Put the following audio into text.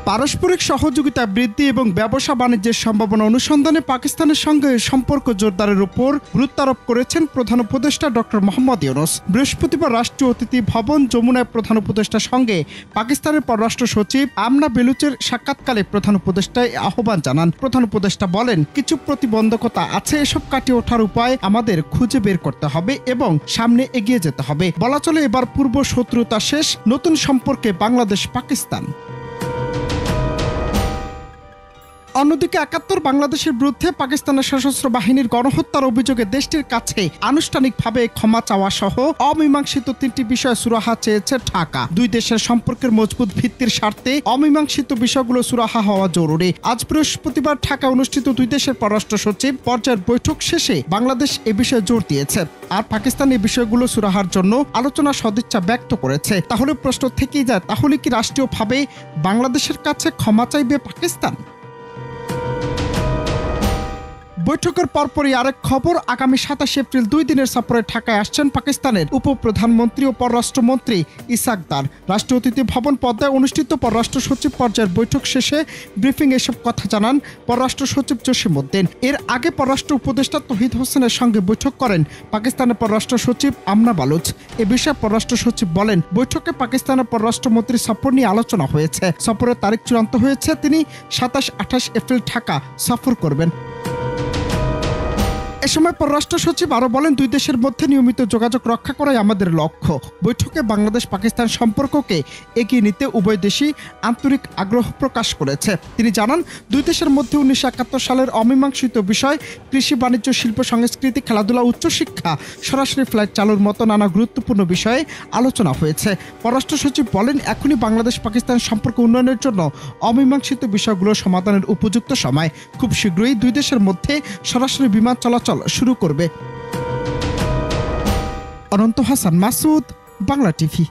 পারস্পরিক সহযোগিতা বৃদ্ধি এবং ব্যবসা বাণিজ্যের সম্ভাবনা অনুসন্ধানে পাকিস্তানের সঙ্গে সম্পর্ক জোরদারের উপর গুরুত্ব আরোপ করেছেন প্রধান উপদেষ্টা ডক্টর মোহাম্মদ ইউনূস। বৃহস্পতিবার রাষ্ট্রীয় অতিথি ভবন যমুনায় প্রধান উপদেষ্টার সঙ্গে পাকিস্তানের পররাষ্ট্র সচিব আমনা বেলুচের সাক্ষাৎকালে প্রধান উপদেষ্টা আহ্বান জানান। প্রধান উপদেষ্টা বলেন, কিছু প্রতিবন্ধকতা আছে, এসব কাটিয়ে ওঠার উপায় আমাদের খুঁজে বের করতে হবে এবং সামনে এগিয়ে যেতে হবে। বলা চলে এবার পূর্ব শত্রুতা শেষ, নতুন সম্পর্কে বাংলাদেশ পাকিস্তান। অন্যদিকে ৭১ বাংলাদেশের বিরুদ্ধে পাকিস্তানের সশস্ত্র বাহিনীর গণহত্যার অভিযোগে দেশটির কাছে আনুষ্ঠানিকভাবে ক্ষমা চাওয়া সহ অমীমাংসিত ৩টি বিষয় সুরাহা চেয়েছে ঢাকা। দুই দেশের সম্পর্কের মজবুত ভিত্তির স্বার্থে অমীমাংসিত বিষয়গুলো সুরাহা হওয়া জরুরি। আজ বৃহস্পতিবার ঢাকায় অনুষ্ঠিত দুই দেশের পররাষ্ট্র সচিব পর্যায়ের বৈঠক শেষে বাংলাদেশ এ বিষয়ে জোর দিয়েছে, আর পাকিস্তান এই বিষয়গুলো সুরাহার জন্য আলোচনা সদিচ্ছা ব্যক্ত করেছে। তাহলে প্রশ্ন থেকেই যায়, তাহলে কি রাষ্ট্রীয়ভাবে বাংলাদেশের কাছে ক্ষমা চাইবে পাকিস্তান? বৈঠকের পরপরই আরেক খবর, আগামী ২৭ এপ্রিল ২ দিনের সফরে ঢাকায় আসছেন পাকিস্তানের উপপ্রধানমন্ত্রী ও পররাষ্ট্রমন্ত্রী ইসাক দার। রাষ্ট্রীয় অতিথি ভবন পদ্মায় অনুষ্ঠিত পররাষ্ট্র সচিব পর্যায়ের বৈঠক শেষে ব্রিফিং এসব কথা জানান পররাষ্ট্র সচিব জসিম উদ্দিন। এর আগে পররাষ্ট্র উপদেষ্টা তৌহিদ হোসেনের সঙ্গে বৈঠক করেন পাকিস্তানের পররাষ্ট্র সচিব আমনা বালুচ। এ বিষয়ে পররাষ্ট্র সচিব বলেন, বৈঠকে পাকিস্তানের পররাষ্ট্রমন্ত্রী সফর নিয়ে আলোচনা হয়েছে। সফরের তারিখ চূড়ান্ত হয়েছে, তিনি ২৭-২৮ এপ্রিল ঢাকা সফর করবেন। এ সময় পররাষ্ট্র সচিব আরও বলেন, দুই দেশের মধ্যে নিয়মিত যোগাযোগ রক্ষা করাই আমাদের লক্ষ্য। বৈঠকে বাংলাদেশ পাকিস্তান সম্পর্ককে এগিয়ে নিতে উভয় দেশই আন্তরিক আগ্রহ প্রকাশ করেছে। তিনি জানান, দুই দেশের মধ্যে ১৯৭১ সালের অমীমাংসিত বিষয়, কৃষি, বাণিজ্য, শিল্প, সংস্কৃতি, খেলাধুলা, উচ্চশিক্ষা, সরাসরি ফ্লাইট চালুর মতো নানা গুরুত্বপূর্ণ বিষয়ে আলোচনা হয়েছে। পররাষ্ট্র সচিব বলেন, এখনই বাংলাদেশ পাকিস্তান সম্পর্ক উন্নয়নের জন্য অমীমাংসিত বিষয়গুলো সমাধানের উপযুক্ত সময়। খুব শীঘ্রই দুই দেশের মধ্যে সরাসরি বিমান চলাচল শুরু করবে। অনন্ত হাসান মাসুদ, বাংলা টিভি।